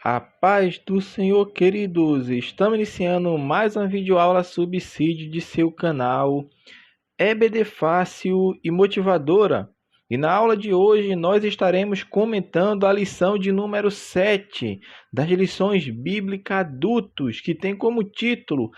A paz do Senhor, queridos! Estamos iniciando mais uma videoaula subsídio de seu canal EBD Fácil e Motivadora. E na aula de hoje nós estaremos comentando a lição de número 7 das lições bíblicas adultos, que tem como título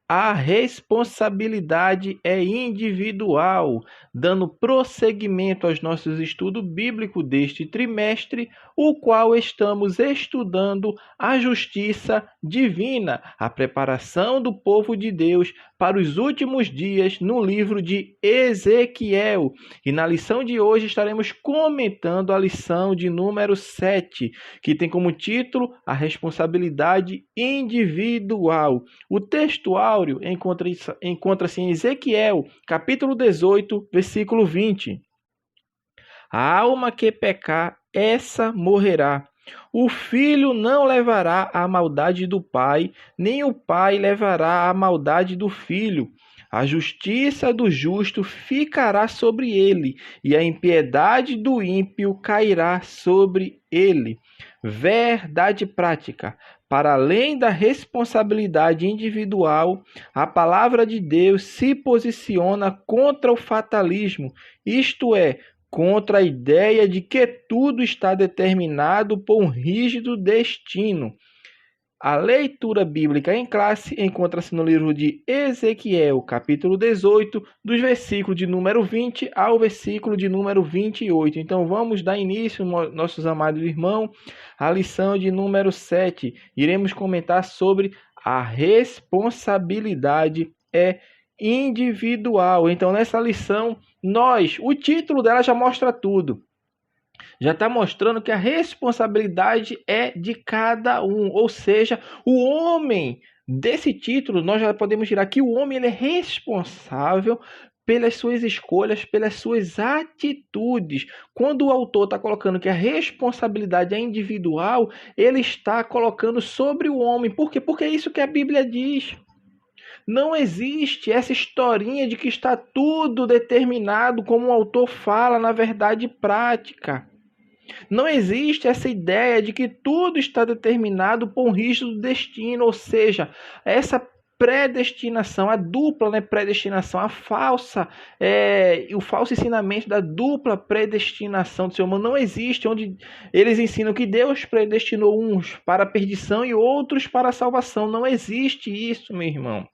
A responsabilidade é individual, dando prosseguimento aos nossos estudos bíblicos deste trimestre, o qual estamos estudando a justiça divina, a preparação do povo de Deus para os últimos dias no livro de Ezequiel. E na lição de hoje estaremos comentando a lição de número 7, que tem como título A responsabilidade individual. O texto áureo encontra-se em Ezequiel, capítulo 18, versículo 20. A alma que pecar, essa morrerá. O filho não levará a maldade do pai, nem o pai levará a maldade do filho. A justiça do justo ficará sobre ele, e a impiedade do ímpio cairá sobre ele. Verdade prática. Para além da responsabilidade individual, a palavra de Deus se posiciona contra o fatalismo, isto é, contra a ideia de que tudo está determinado por um rígido destino. A leitura bíblica em classe encontra-se no livro de Ezequiel, capítulo 18, dos versículos de número 20 ao versículo de número 28. Então vamos dar início, nossos amados irmãos, à lição de número 7. Iremos comentar sobre a responsabilidade individual. Então nessa lição, o título dela já mostra tudo. Já está mostrando que a responsabilidade é de cada um. Ou seja, o homem, desse título, nós já podemos tirar que o homem ele é responsável pelas suas escolhas, pelas suas atitudes. Quando o autor está colocando que a responsabilidade é individual, ele está colocando sobre o homem. Por quê? Porque é isso que a Bíblia diz. Não existe essa historinha de que está tudo determinado, como o autor fala, na verdade prática. Não existe essa ideia de que tudo está determinado por um rígido destino, ou seja, essa predestinação, a dupla predestinação, o falso ensinamento da dupla predestinação do ser humano não existe, onde eles ensinam que Deus predestinou uns para a perdição e outros para a salvação. Não existe isso, meu irmão.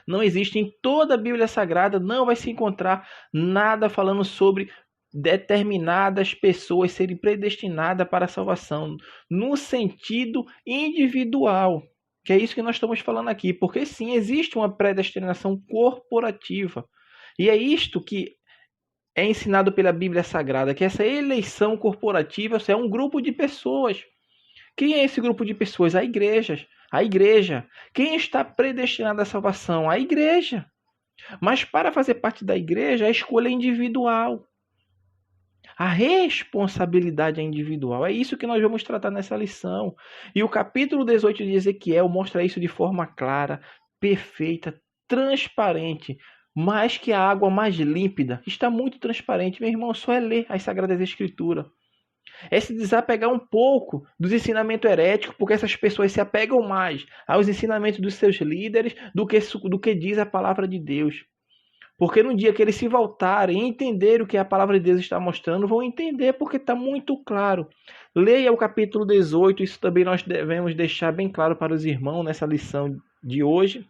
Não existe em toda a Bíblia Sagrada, não vai se encontrar nada falando sobre determinadas pessoas serem predestinadas para a salvação, no sentido individual, que é isso que nós estamos falando aqui, porque sim, existe uma predestinação corporativa, e é isto que é ensinado pela Bíblia Sagrada, que essa eleição corporativa é um grupo de pessoas. Quem é esse grupo de pessoas? A igreja. Quem está predestinado à salvação? A igreja. Mas para fazer parte da igreja, a escolha é individual. A responsabilidade é individual. É isso que nós vamos tratar nessa lição. E o capítulo 18 de Ezequiel mostra isso de forma clara, perfeita, transparente, mais que a água mais límpida. Está muito transparente. Meu irmão, só é ler as Sagradas Escrituras. É se desapegar um pouco dos ensinamentos heréticos, porque essas pessoas se apegam mais aos ensinamentos dos seus líderes do que diz a palavra de Deus. Porque no dia que eles se voltarem e entenderem o que a palavra de Deus está mostrando, vão entender porque está muito claro. Leia o capítulo 18, isso também nós devemos deixar bem claro para os irmãos nessa lição de hoje.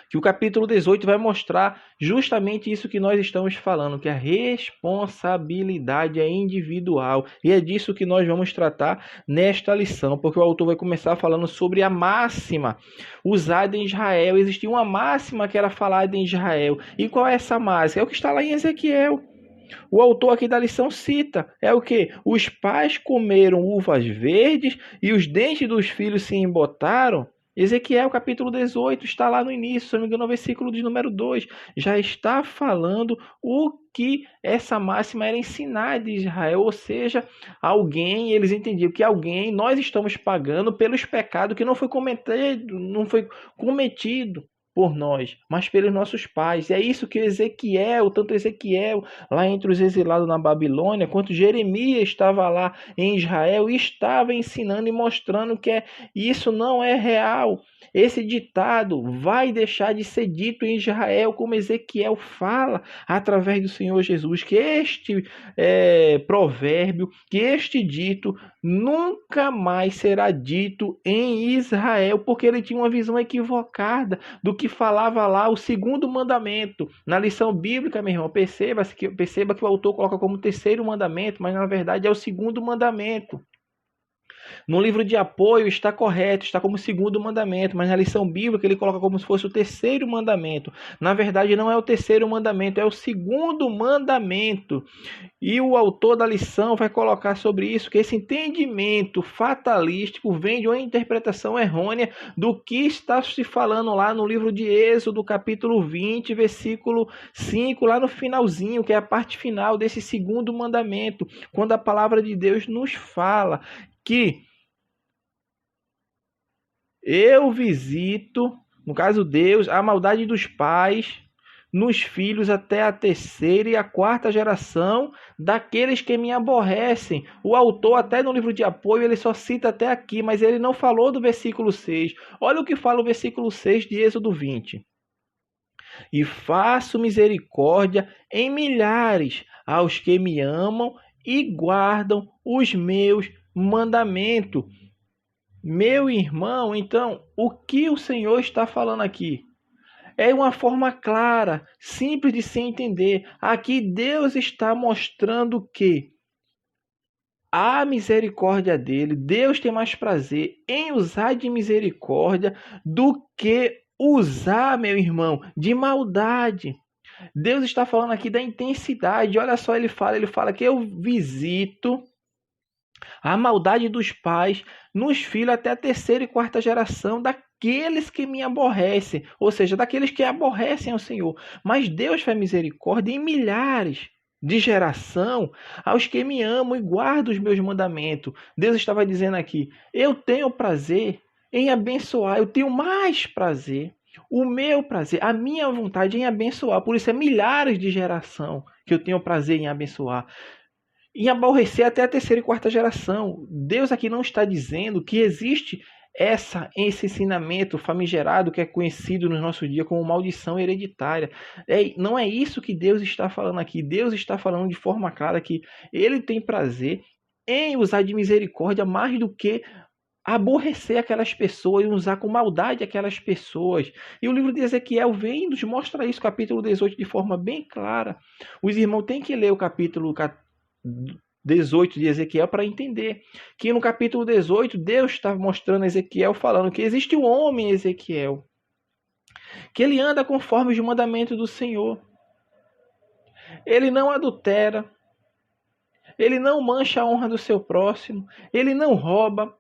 Que o capítulo 18 vai mostrar justamente isso que nós estamos falando, que a responsabilidade é individual. E é disso que nós vamos tratar nesta lição, porque o autor vai começar falando sobre a máxima usada em Israel. Existia uma máxima que era falada em Israel. E qual é essa máxima? É o que está lá em Ezequiel. O autor aqui da lição cita, é o que? Os pais comeram uvas verdes e os dentes dos filhos se embotaram. Ezequiel capítulo 18 está lá no início, se não me engano, no versículo de número 2. Já está falando o que essa máxima era ensinar de Israel. Ou seja, eles entendiam que nós estamos pagando pelos pecados que não foi cometido por nós, mas pelos nossos pais. E é isso que Ezequiel, tanto Ezequiel lá entre os exilados na Babilônia, quanto Jeremias estava lá em Israel e estava ensinando e mostrando que isso não é real. Esse ditado vai deixar de ser dito em Israel, como Ezequiel fala através do Senhor Jesus, que este provérbio, que este dito nunca mais será dito em Israel, porque ele tinha uma visão equivocada do que falava lá o segundo mandamento. Na lição bíblica, meu irmão, perceba que o autor coloca como terceiro mandamento, mas na verdade é o segundo mandamento. No livro de apoio está correto, está como segundo mandamento, mas na lição bíblica ele coloca como se fosse o terceiro mandamento. Na verdade não é o terceiro mandamento, é o segundo mandamento. E o autor da lição vai colocar sobre isso, que esse entendimento fatalístico vem de uma interpretação errônea do que está se falando lá no livro de Êxodo, capítulo 20, versículo 5, lá no finalzinho, que é a parte final desse segundo mandamento, quando a palavra de Deus nos fala que eu visito, no caso Deus, a maldade dos pais nos filhos até a terceira e a quarta geração daqueles que me aborrecem. O autor, até no livro de apoio, ele só cita até aqui, mas ele não falou do versículo 6. Olha o que fala o versículo 6 de Êxodo 20. E faço misericórdia em milhares aos que me amam e guardam os meus mandamentos. Meu irmão, então, o que o Senhor está falando aqui? É uma forma clara, simples de se entender. Aqui Deus está mostrando que a misericórdia dele, Deus tem mais prazer em usar de misericórdia do que usar, meu irmão, de maldade. Deus está falando aqui da intensidade. Olha só, ele fala que eu visito a maldade dos pais nos filhos até a terceira e quarta geração daqueles que me aborrecem, ou seja, daqueles que aborrecem ao Senhor. Mas Deus faz misericórdia em milhares de geração aos que me amam e guardam os meus mandamentos. Deus estava dizendo aqui, eu tenho prazer em abençoar, eu tenho mais prazer, o meu prazer, a minha vontade em abençoar. Por isso é milhares de geração que eu tenho prazer em abençoar. Em aborrecer até a terceira e quarta geração. Deus aqui não está dizendo que existe esse ensinamento famigerado que é conhecido nos nossos dias como maldição hereditária. Não é isso que Deus está falando aqui. Deus está falando de forma clara que ele tem prazer em usar de misericórdia mais do que aborrecer aquelas pessoas e usar com maldade aquelas pessoas. E o livro de Ezequiel vem e nos mostra isso, capítulo 18, de forma bem clara. Os irmãos têm que ler o capítulo 18 de Ezequiel para entender que no capítulo 18 Deus está mostrando a Ezequiel, falando que existe um homem, Ezequiel, que ele anda conforme os mandamentos do Senhor. Ele não adultera, ele não mancha a honra do seu próximo, ele não rouba,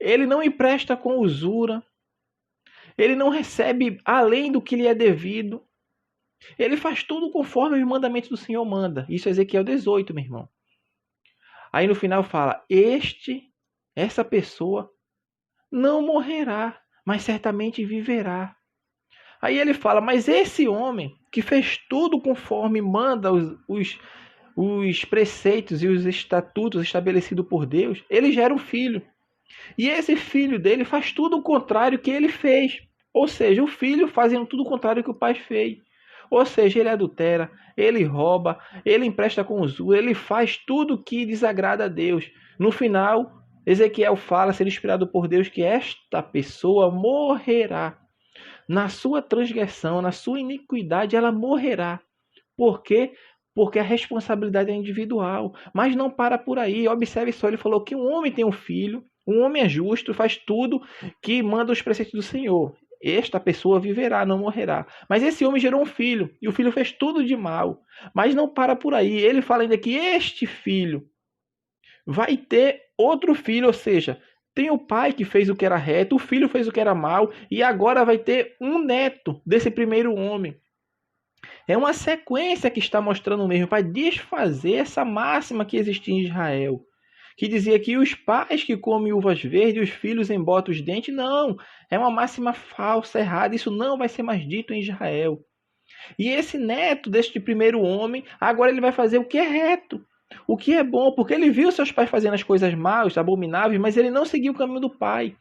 ele não empresta com usura, ele não recebe além do que lhe é devido. Ele faz tudo conforme os mandamentos do Senhor manda. Isso é Ezequiel 18, meu irmão. Aí no final fala, essa pessoa não morrerá, mas certamente viverá. Aí ele fala, mas esse homem que fez tudo conforme manda os preceitos e os estatutos estabelecidos por Deus, ele gera um filho. E esse filho dele faz tudo o contrário que ele fez. Ou seja, o filho fazendo tudo o contrário que o pai fez. Ou seja, ele adultera, ele rouba, ele empresta com usura, ele faz tudo que desagrada a Deus. No final, Ezequiel fala, ser inspirado por Deus, que esta pessoa morrerá. Na sua transgressão, na sua iniquidade, ela morrerá. Por quê? Porque a responsabilidade é individual. Mas não para por aí. Observe só, ele falou que um homem tem um filho, um homem é justo, faz tudo que manda os preceitos do Senhor. Esta pessoa viverá, não morrerá. Mas esse homem gerou um filho, e o filho fez tudo de mal. Mas não para por aí. Ele fala ainda que este filho vai ter outro filho, ou seja, tem o pai que fez o que era reto, o filho fez o que era mal, e agora vai ter um neto desse primeiro homem. É uma sequência que está mostrando mesmo, para desfazer essa máxima que existia em Israel, que dizia que os pais que comem uvas verdes, os filhos embotam os dentes. Não, é uma máxima falsa, errada. Isso não vai ser mais dito em Israel. E esse neto deste primeiro homem, agora ele vai fazer o que é reto, o que é bom, porque ele viu seus pais fazendo as coisas maus, abomináveis, mas ele não seguiu o caminho do pai.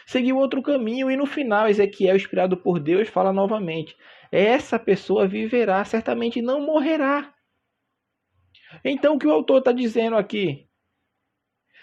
Seguiu outro caminho e no final Ezequiel, inspirado por Deus, fala novamente: essa pessoa viverá, certamente não morrerá. Então o que o autor está dizendo aqui?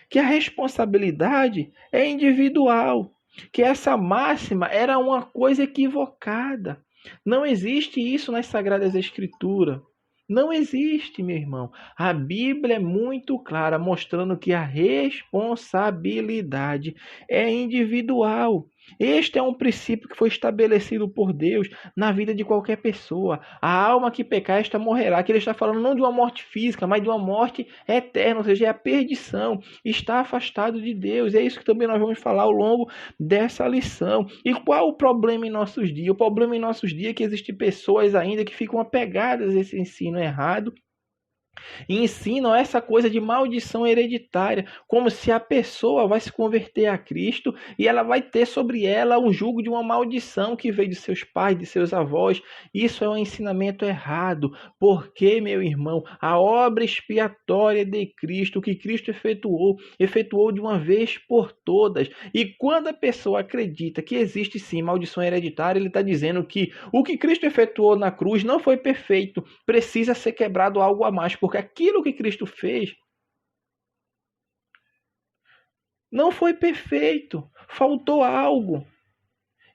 Que a responsabilidade é individual, que essa máxima era uma coisa equivocada. Não existe isso nas Sagradas Escrituras. Não existe, meu irmão. A Bíblia é muito clara, mostrando que a responsabilidade é individual. Este é um princípio que foi estabelecido por Deus na vida de qualquer pessoa. A alma que pecar, esta morrerá. Aqui ele está falando não de uma morte física, mas de uma morte eterna, ou seja, é a perdição. Está afastado de Deus. É isso que também nós vamos falar ao longo dessa lição. E qual o problema em nossos dias? O problema em nossos dias é que existem pessoas ainda que ficam apegadas a esse ensino errado e ensinam essa coisa de maldição hereditária, como se a pessoa vai se converter a Cristo e ela vai ter sobre ela um jugo de uma maldição que veio de seus pais, de seus avós. Isso é um ensinamento errado, porque, meu irmão, a obra expiatória de Cristo, que Cristo efetuou de uma vez por todas. E quando a pessoa acredita que existe sim maldição hereditária, ele está dizendo que o que Cristo efetuou na cruz não foi perfeito, precisa ser quebrado algo a mais, porque aquilo que Cristo fez não foi perfeito, faltou algo.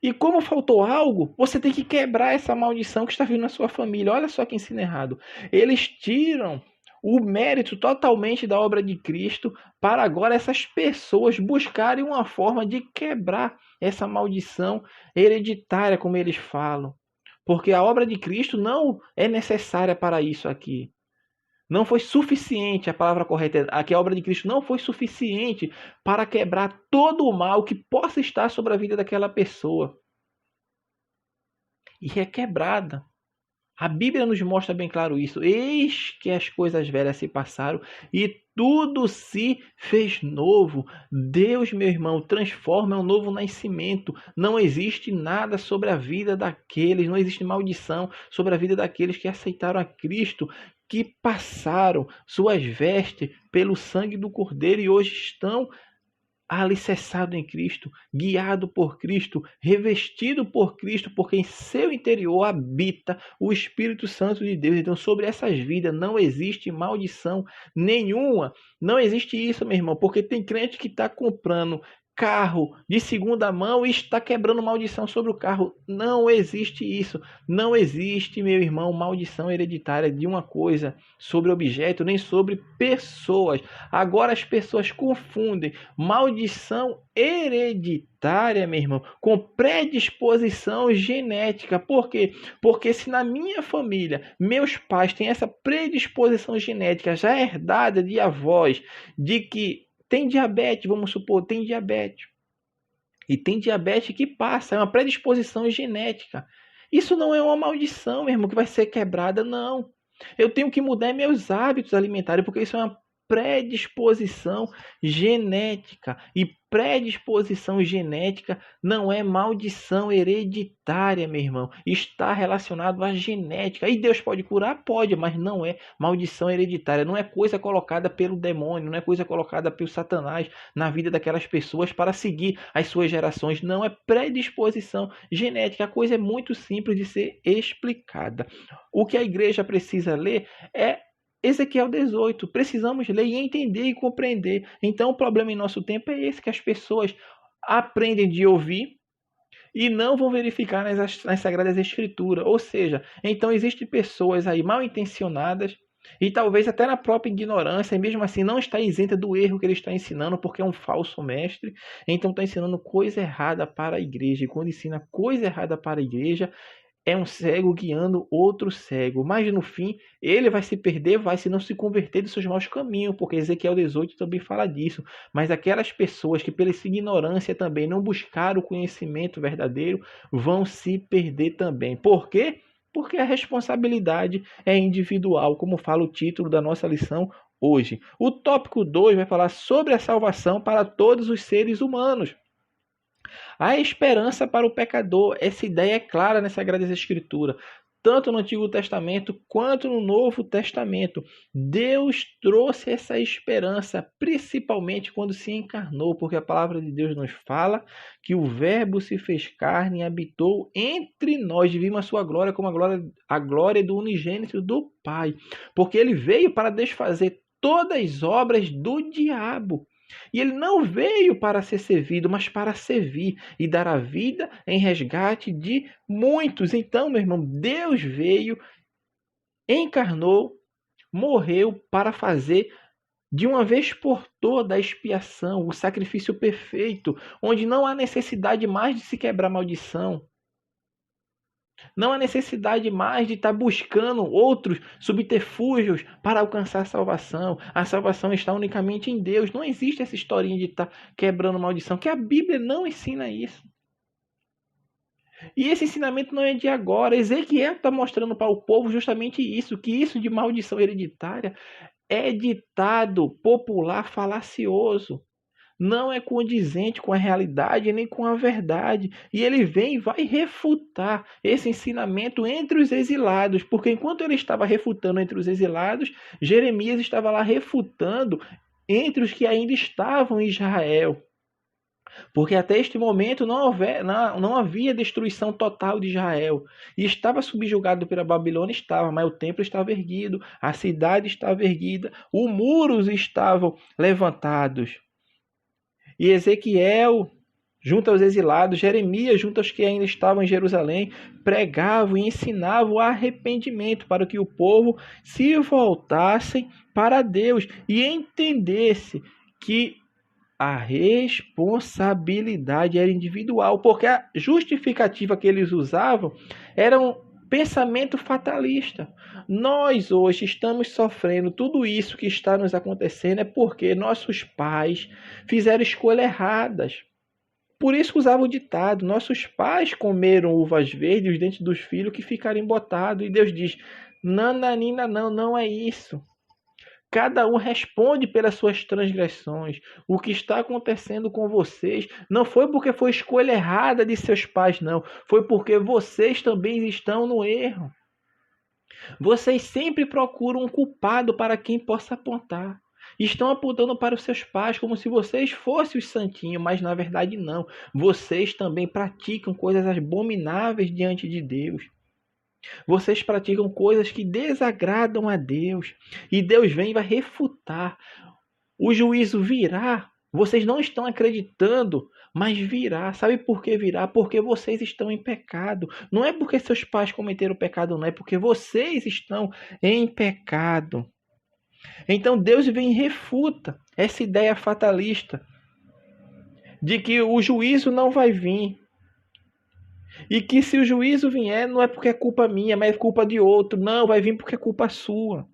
E como faltou algo, você tem que quebrar essa maldição que está vindo na sua família. Olha só que ensino errado. Eles tiram o mérito totalmente da obra de Cristo para agora essas pessoas buscarem uma forma de quebrar essa maldição hereditária, como eles falam. Porque a obra de Cristo não é necessária para isso aqui. Não foi suficiente, a palavra correta é que a obra de Cristo não foi suficiente para quebrar todo o mal que possa estar sobre a vida daquela pessoa. E é quebrada. A Bíblia nos mostra bem claro isso. Eis que as coisas velhas se passaram e tudo se fez novo. Deus, meu irmão, transforma, é um novo nascimento. Não existe nada sobre a vida daqueles, não existe maldição sobre a vida daqueles que aceitaram a Cristo, que passaram suas vestes pelo sangue do Cordeiro e hoje estão alicerçado em Cristo, guiado por Cristo, revestido por Cristo, porque em seu interior habita o Espírito Santo de Deus. Então, sobre essas vidas não existe maldição nenhuma. Não existe isso, meu irmão, porque tem crente que está comprando carro de segunda mão e está quebrando maldição sobre o carro. Não existe isso. Não existe, meu irmão, maldição hereditária de uma coisa sobre objeto, nem sobre pessoas. Agora as pessoas confundem maldição hereditária, meu irmão, com predisposição genética. Por quê? Porque se na minha família meus pais têm essa predisposição genética já herdada de avós, de que tem diabetes, vamos supor, tem diabetes. E tem diabetes que passa, é uma predisposição genética. Isso não é uma maldição, meu irmão, que vai ser quebrada, não. Eu tenho que mudar meus hábitos alimentares, porque isso é uma predisposição genética. E predisposição genética não é maldição hereditária, meu irmão. Está relacionado à genética. E Deus pode curar? Pode, mas não é maldição hereditária. Não é coisa colocada pelo demônio, não é coisa colocada pelo Satanás na vida daquelas pessoas para seguir as suas gerações. Não é predisposição genética. A coisa é muito simples de ser explicada. O que a igreja precisa ler é Ezequiel 18, precisamos ler e entender e compreender. Então o problema em nosso tempo é esse, que as pessoas aprendem de ouvir e não vão verificar nas Sagradas Escrituras. Ou seja, então existem pessoas aí mal intencionadas e talvez até na própria ignorância, e mesmo assim não está isenta do erro que ele está ensinando, porque é um falso mestre, então está ensinando coisa errada para a igreja. E quando ensina coisa errada para a igreja, é um cego guiando outro cego. Mas no fim, ele vai se perder, vai se não se converter dos seus maus caminhos, porque Ezequiel 18 também fala disso. Mas aquelas pessoas que pela sua ignorância também não buscaram o conhecimento verdadeiro, vão se perder também. Por quê? Porque a responsabilidade é individual, como fala o título da nossa lição, hoje. O tópico 2 vai falar sobre a salvação para todos os seres humanos. A esperança para o pecador. Essa ideia é clara nessa Sagrada Escritura, tanto no Antigo Testamento quanto no Novo Testamento. Deus trouxe essa esperança, principalmente quando se encarnou, porque a palavra de Deus nos fala que o Verbo se fez carne e habitou entre nós, e vimos a sua glória como a glória do unigênito do Pai, porque ele veio para desfazer todas as obras do diabo. E ele não veio para ser servido, mas para servir e dar a vida em resgate de muitos. Então, meu irmão, Deus veio, encarnou, morreu para fazer de uma vez por toda a expiação, o sacrifício perfeito, onde não há necessidade mais de se quebrar maldição. Não há necessidade mais de estar buscando outros subterfúgios para alcançar a salvação. A salvação está unicamente em Deus. Não existe essa historinha de estar quebrando maldição, que a Bíblia não ensina isso. E esse ensinamento não é de agora. Ezequiel está mostrando para o povo justamente isso, que isso de maldição hereditária é ditado popular falacioso. Não é condizente com a realidade nem com a verdade. E ele vem e vai refutar esse ensinamento entre os exilados, porque enquanto ele estava refutando entre os exilados, Jeremias estava lá refutando entre os que ainda estavam em Israel. Porque até este momento não havia destruição total de Israel. E estava subjugado pela Babilônia, mas o templo estava erguido, a cidade estava erguida, os muros estavam levantados. E Ezequiel, junto aos exilados, Jeremias, junto aos que ainda estavam em Jerusalém, pregavam e ensinavam o arrependimento para que o povo se voltasse para Deus e entendesse que a responsabilidade era individual, porque a justificativa que eles usavam era um pensamento fatalista. Nós hoje estamos sofrendo tudo isso que está nos acontecendo é porque nossos pais fizeram escolhas erradas. Por isso que usavam o ditado: nossos pais comeram uvas verdes e os dentes dos filhos que ficaram embotados. E Deus diz: nananina, não é isso. Cada um responde pelas suas transgressões. O que está acontecendo com vocês não foi porque foi escolha errada de seus pais, não. Foi porque vocês também estão no erro. Vocês sempre procuram um culpado para quem possa apontar. Estão apontando para os seus pais como se vocês fossem os santinhos, mas na verdade não. Vocês também praticam coisas abomináveis diante de Deus. Vocês praticam coisas que desagradam a Deus. E Deus vem e vai refutar. O juízo virá. Vocês não estão acreditando, mas virá. Sabe por que virá? Porque vocês estão em pecado. Não é porque seus pais cometeram pecado, não. É porque vocês estão em pecado. Então Deus vem e refuta essa ideia fatalista de que o juízo não vai vir. E que se o juízo vier, não é porque é culpa minha, mas é culpa de outro. Não, vai vir porque é culpa sua.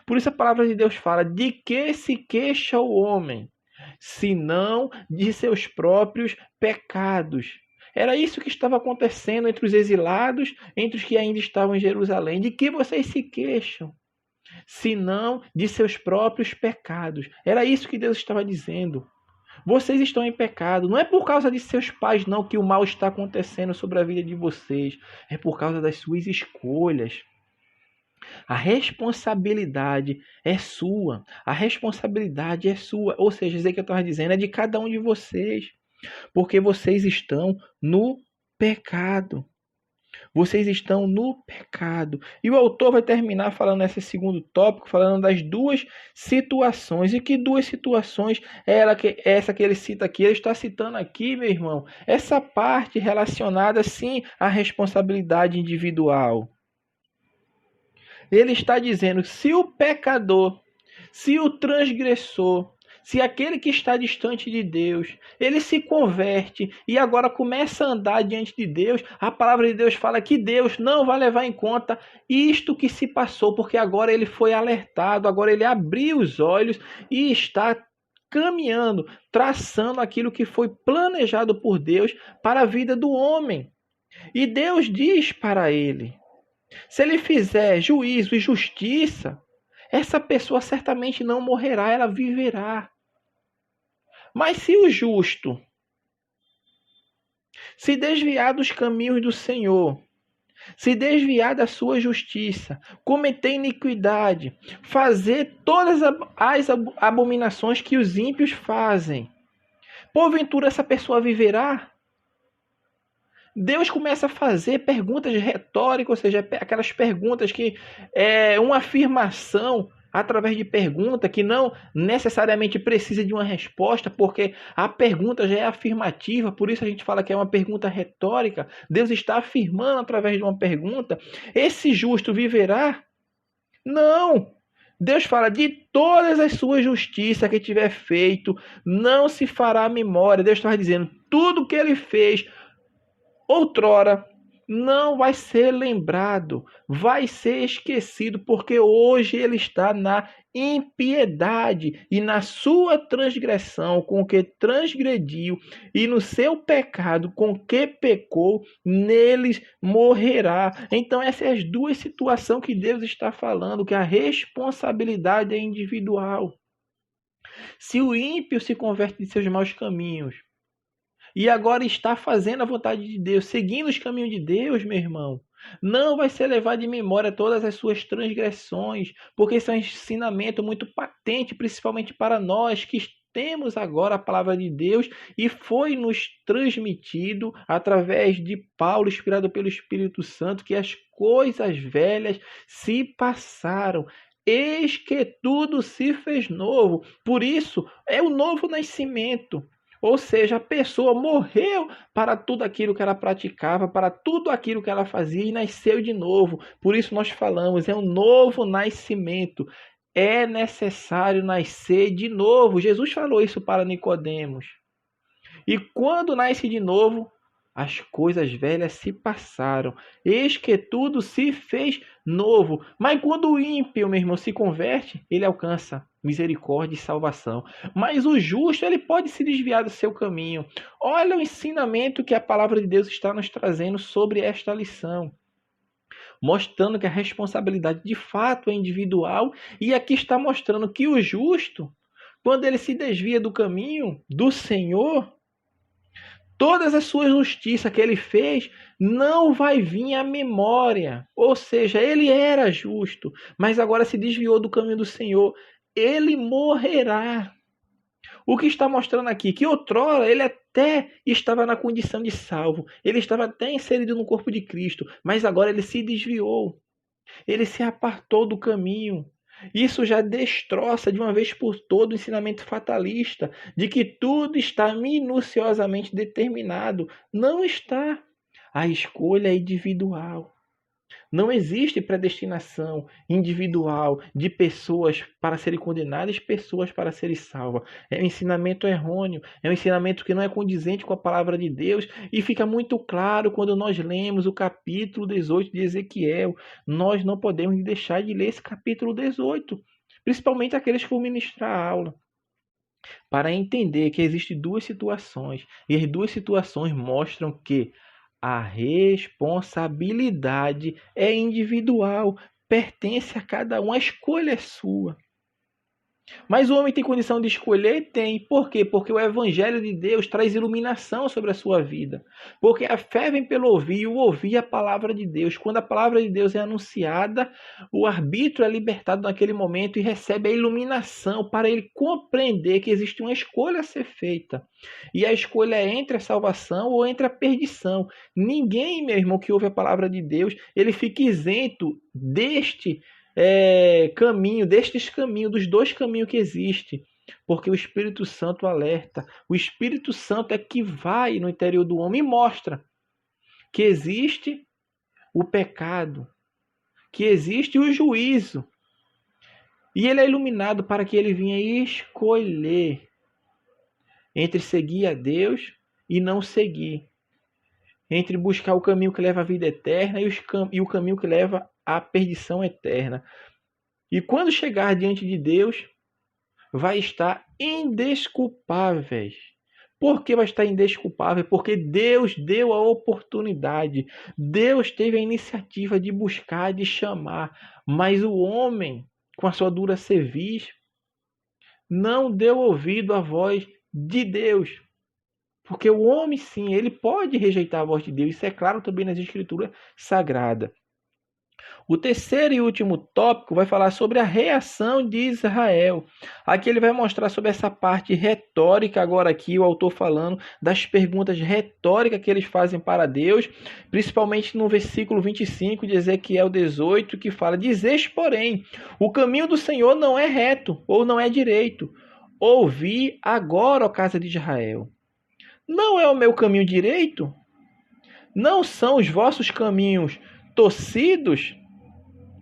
Por isso a palavra de Deus fala: de que se queixa o homem, senão de seus próprios pecados. Era isso que estava acontecendo entre os exilados, entre os que ainda estavam em Jerusalém. De que vocês se queixam, senão de seus próprios pecados. Era isso que Deus estava dizendo. Vocês estão em pecado. Não é por causa de seus pais, não, que o mal está acontecendo sobre a vida de vocês. É por causa das suas escolhas. A responsabilidade é sua. A responsabilidade é sua. Ou seja, dizer que eu estava dizendo é de cada um de vocês. Porque vocês estão no pecado. Vocês estão no pecado. E o autor vai terminar falando nesse segundo tópico, falando das duas situações. E que duas situações é essa que ele cita aqui? Ele está citando aqui, meu irmão, essa parte relacionada, sim, à responsabilidade individual. Ele está dizendo: se o pecador, se o transgressor, se aquele que está distante de Deus, ele se converte e agora começa a andar diante de Deus, a palavra de Deus fala que Deus não vai levar em conta isto que se passou, porque agora ele foi alertado, agora ele abriu os olhos e está caminhando, traçando aquilo que foi planejado por Deus para a vida do homem. E Deus diz para ele: se ele fizer juízo e justiça, essa pessoa certamente não morrerá, ela viverá. Mas se o justo se desviar dos caminhos do Senhor, se desviar da sua justiça, cometer iniquidade, fazer todas as abominações que os ímpios fazem, porventura essa pessoa viverá? Deus começa a fazer perguntas retóricas, ou seja, aquelas perguntas que é uma afirmação através de pergunta que não necessariamente precisa de uma resposta, porque a pergunta já é afirmativa, por isso a gente fala que é uma pergunta retórica. Deus está afirmando através de uma pergunta: esse justo viverá? Não! Deus fala: de todas as suas justiças que tiver feito, não se fará memória. Deus está dizendo: tudo que ele fez outrora não vai ser lembrado, vai ser esquecido, porque hoje ele está na impiedade e na sua transgressão com que transgrediu e no seu pecado com que pecou, neles morrerá. Então essas são as duas situações que Deus está falando, que a responsabilidade é individual. Se o ímpio se converte de seus maus caminhos, e agora está fazendo a vontade de Deus, seguindo os caminhos de Deus, meu irmão, não vai ser levado de memória todas as suas transgressões, porque isso é um ensinamento muito patente, principalmente para nós que temos agora a palavra de Deus e foi nos transmitido através de Paulo, inspirado pelo Espírito Santo, que as coisas velhas se passaram. Eis que tudo se fez novo. Por isso, é o novo nascimento. Ou seja, a pessoa morreu para tudo aquilo que ela praticava, para tudo aquilo que ela fazia e nasceu de novo. Por isso nós falamos, é um novo nascimento. É necessário nascer de novo. Jesus falou isso para Nicodemos. E quando nasce de novo, as coisas velhas se passaram. Eis que tudo se fez novo. Mas quando o ímpio, meu irmão, se converte, ele alcança misericórdia e salvação. Mas o justo, ele pode se desviar do seu caminho. Olha o ensinamento que a palavra de Deus está nos trazendo sobre esta lição, mostrando que a responsabilidade de fato é individual. E aqui está mostrando que o justo, quando ele se desvia do caminho do Senhor, todas as suas justiças que ele fez não vai vir à memória. Ou seja, ele era justo, mas agora se desviou do caminho do Senhor. Ele morrerá. O que está mostrando aqui? Que outrora ele até estava na condição de salvo. Ele estava até inserido no corpo de Cristo. Mas agora ele se desviou. Ele se apartou do caminho. Isso já destroça de uma vez por todas o ensinamento fatalista de que tudo está minuciosamente determinado. Não está. A escolha é individual. Não existe predestinação individual de pessoas para serem condenadas e pessoas para serem salvas. É um ensinamento errôneo, é um ensinamento que não é condizente com a palavra de Deus e fica muito claro quando nós lemos o capítulo 18 de Ezequiel. Nós não podemos deixar de ler esse capítulo 18, principalmente aqueles que vão ministrar a aula, para entender que existem duas situações e as duas situações mostram que a responsabilidade é individual, pertence a cada um, a escolha é sua. Mas o homem tem condição de escolher? Tem. Por quê? Porque o Evangelho de Deus traz iluminação sobre a sua vida. Porque a fé vem pelo ouvir, e o ouvir a palavra de Deus. Quando a palavra de Deus é anunciada, o arbítrio é libertado naquele momento e recebe a iluminação para ele compreender que existe uma escolha a ser feita. E a escolha é entre a salvação ou entre a perdição. Ninguém, meu irmão, que ouve a palavra de Deus, ele fica isento destes caminhos, dos dois caminhos que existem, porque o Espírito Santo alerta, o Espírito Santo é que vai no interior do homem e mostra que existe o pecado, que existe o juízo, e ele é iluminado para que ele venha escolher entre seguir a Deus e não seguir, entre buscar o caminho que leva à vida eterna e o caminho que leva à perdição eterna. E quando chegar diante de Deus, vai estar indesculpável. Por que vai estar indesculpável? Porque Deus deu a oportunidade. Deus teve a iniciativa de buscar, de chamar. Mas o homem, com a sua dura cerviz, não deu ouvido à voz de Deus. Porque o homem, sim, ele pode rejeitar a voz de Deus. Isso é claro também nas Escrituras Sagradas. O terceiro e último tópico vai falar sobre a reação de Israel. Aqui ele vai mostrar sobre essa parte retórica, agora aqui o autor falando das perguntas retóricas que eles fazem para Deus, principalmente no versículo 25 de Ezequiel 18, que fala: Dizeis, porém, o caminho do Senhor não é reto, ou não é direito. Ouvi agora, ó casa de Israel. Não é o meu caminho direito? Não são os vossos caminhos torcidos?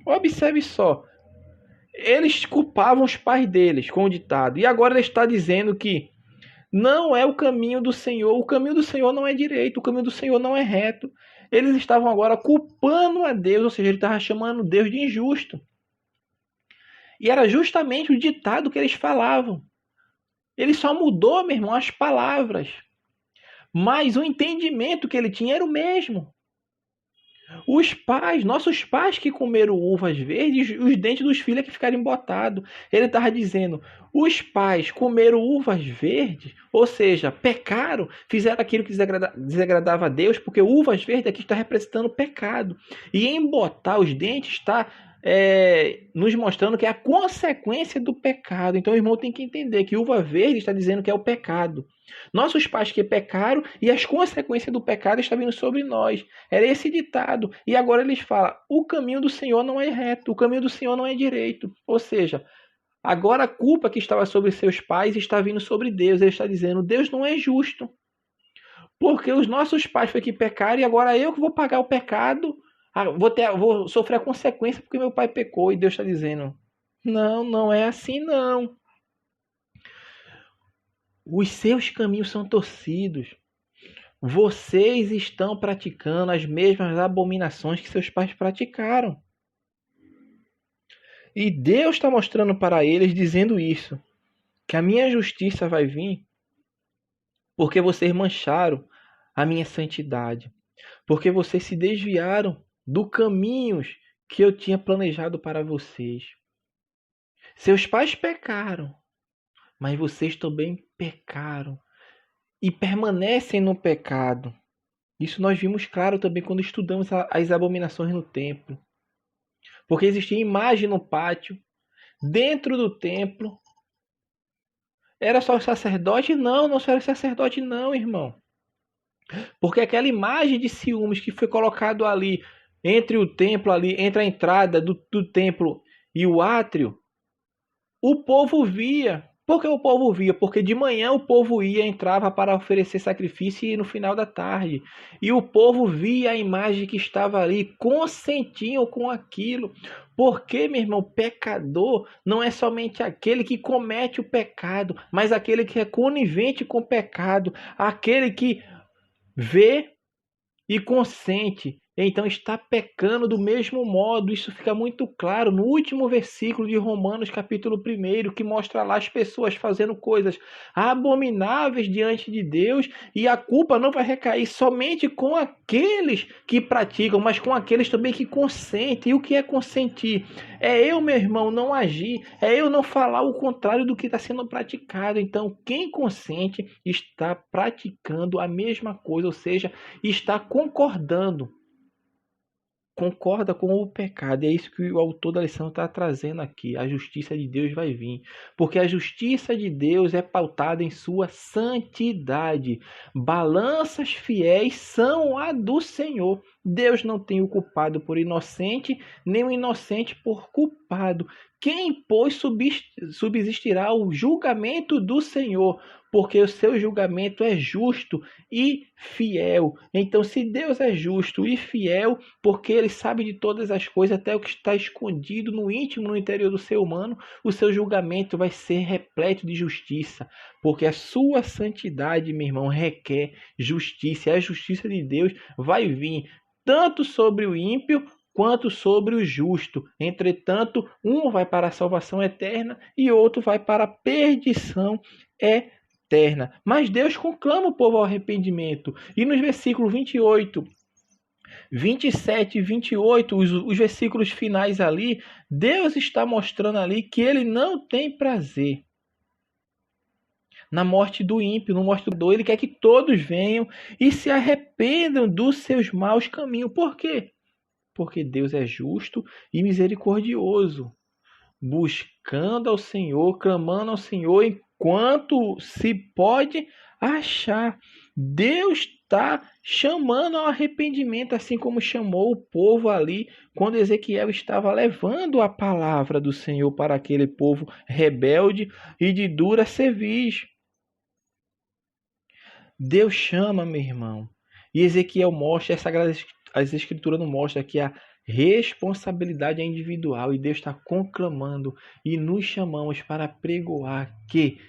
Observe só, eles culpavam os pais deles com o ditado, e agora ele está dizendo que não é o caminho do Senhor não é direito, o caminho do Senhor não é reto. Eles estavam agora culpando a Deus, ou seja, ele estava chamando Deus de injusto. E era justamente o ditado que eles falavam. Ele só mudou, meu irmão, as palavras, mas o entendimento que ele tinha era o mesmo. Os pais, nossos pais que comeram uvas verdes, os dentes dos filhos é que ficaram embotados. Ele estava dizendo, os pais comeram uvas verdes, ou seja, pecaram, fizeram aquilo que desagradava a Deus, porque uvas verdes aqui está representando pecado. E embotar os dentes está nos mostrando que é a consequência do pecado. Então o irmão tem que entender que uva verde está dizendo que é o pecado. Nossos pais que pecaram e as consequências do pecado estão vindo sobre nós. Era esse ditado. E agora eles falam, o caminho do Senhor não é reto, o caminho do Senhor não é direito. Ou seja, agora a culpa que estava sobre seus pais está vindo sobre Deus. Ele está dizendo, Deus não é justo. Porque os nossos pais foi que pecaram e agora eu que vou pagar o pecado, vou sofrer a consequência porque meu pai pecou. E Deus está dizendo, não, não é assim não. Os seus caminhos são torcidos. Vocês estão praticando as mesmas abominações que seus pais praticaram. E Deus está mostrando para eles, dizendo isso, que a minha justiça vai vir porque vocês mancharam a minha santidade, porque vocês se desviaram dos caminhos que eu tinha planejado para vocês. Seus pais pecaram, mas vocês também pecaram e permanecem no pecado. Isso nós vimos claro também quando estudamos as abominações no templo. Porque existia imagem no pátio, dentro do templo. Era só o sacerdote? Não, não só era sacerdote não, irmão. Porque aquela imagem de ciúmes que foi colocado ali, entre o templo, ali, entre a entrada do templo e o átrio, o povo via. Por que o povo via? Porque de manhã o povo entrava para oferecer sacrifício e no final da tarde. E o povo via a imagem que estava ali, consentiam com aquilo. Porque, meu irmão, pecador não é somente aquele que comete o pecado, mas aquele que é conivente com o pecado, aquele que vê e consente. Então está pecando do mesmo modo. Isso fica muito claro no último versículo de Romanos capítulo 1, que mostra lá as pessoas fazendo coisas abomináveis diante de Deus, e a culpa não vai recair somente com aqueles que praticam, mas com aqueles também que consentem. E o que é consentir? É eu, meu irmão, não agir, é eu não falar o contrário do que está sendo praticado. Então quem consente está praticando a mesma coisa, ou seja, está concordando. Concorda com o pecado. E é isso que o autor da lição está trazendo aqui. A justiça de Deus vai vir. Porque a justiça de Deus é pautada em sua santidade. Balanças fiéis são a do Senhor. Deus não tem o culpado por inocente, nem o inocente por culpado. Quem, pois, subsistirá o julgamento do Senhor? Porque o seu julgamento é justo e fiel. Então, se Deus é justo e fiel, porque Ele sabe de todas as coisas, até o que está escondido no íntimo, no interior do ser humano, o seu julgamento vai ser repleto de justiça. Porque a sua santidade, meu irmão, requer justiça. E a justiça de Deus vai vir tanto sobre o ímpio quanto sobre o justo. Entretanto, um vai para a salvação eterna e outro vai para a perdição eterna. Mas Deus conclama o povo ao arrependimento. E nos versículos 28 27 e 28, os versículos finais ali, Deus está mostrando ali que ele não tem prazer na morte do ímpio, na morte do pecador. Ele quer que todos venham e se arrependam dos seus maus caminhos. Por quê? Porque Deus é justo e misericordioso, buscando ao Senhor, clamando ao Senhor enquanto se pode achar. Deus está chamando ao arrependimento, assim como chamou o povo ali, quando Ezequiel estava levando a palavra do Senhor para aquele povo rebelde e de dura cerviz. Deus chama, meu irmão. E Ezequiel mostra, as escrituras não mostram que a responsabilidade é individual e Deus está conclamando e nos chamamos para pregoar que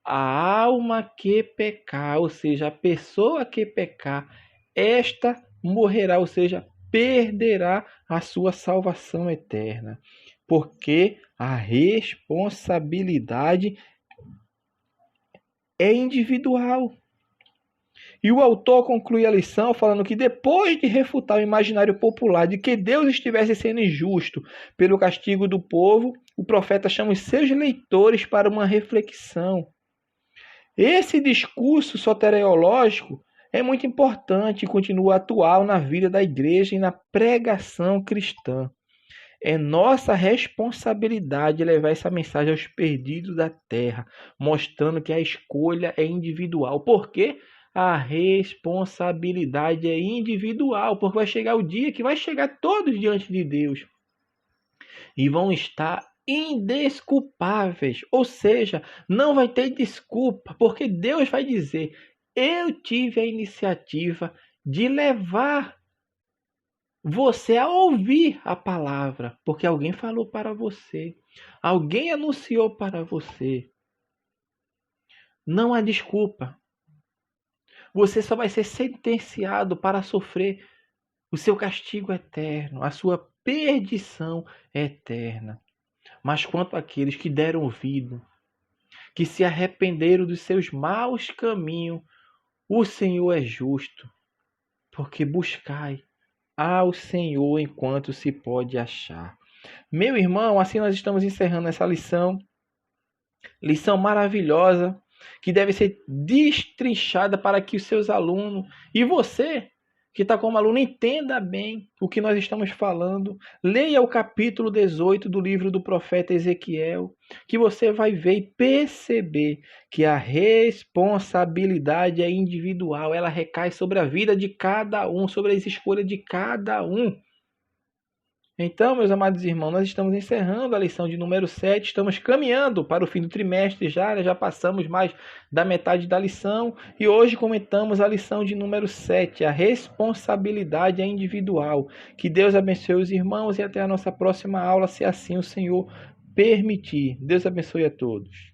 a alma que pecar, ou seja, a pessoa que pecar, esta morrerá, ou seja, perderá a sua salvação eterna. Porque a responsabilidade é individual. E o autor conclui a lição falando que depois de refutar o imaginário popular de que Deus estivesse sendo injusto pelo castigo do povo, o profeta chama os seus leitores para uma reflexão. Esse discurso soteriológico é muito importante e continua atual na vida da igreja e na pregação cristã. É nossa responsabilidade levar essa mensagem aos perdidos da terra, mostrando que a escolha é individual. Por quê? A responsabilidade é individual, porque vai chegar o dia que vai chegar todos diante de Deus e vão estar indesculpáveis, ou seja, não vai ter desculpa, porque Deus vai dizer: eu tive a iniciativa de levar você a ouvir a palavra, porque alguém falou para você, alguém anunciou para você. Não há desculpa. Você só vai ser sentenciado para sofrer o seu castigo eterno, a sua perdição eterna. Mas quanto àqueles que deram ouvido, que se arrependeram dos seus maus caminhos, o Senhor é justo, porque buscai ao Senhor enquanto se pode achar. Meu irmão, assim nós estamos encerrando essa lição maravilhosa, que deve ser destrinchada para que os seus alunos e você que está como aluno entenda bem o que nós estamos falando. Leia o capítulo 18 do livro do profeta Ezequiel, que você vai ver e perceber que a responsabilidade é individual, ela recai sobre a vida de cada um, sobre as escolhas de cada um. Então, meus amados irmãos, nós estamos encerrando a lição de número 7, estamos caminhando para o fim do trimestre já passamos mais da metade da lição e hoje comentamos a lição de número 7, a responsabilidade é individual. Que Deus abençoe os irmãos e até a nossa próxima aula, se assim o Senhor permitir. Deus abençoe a todos.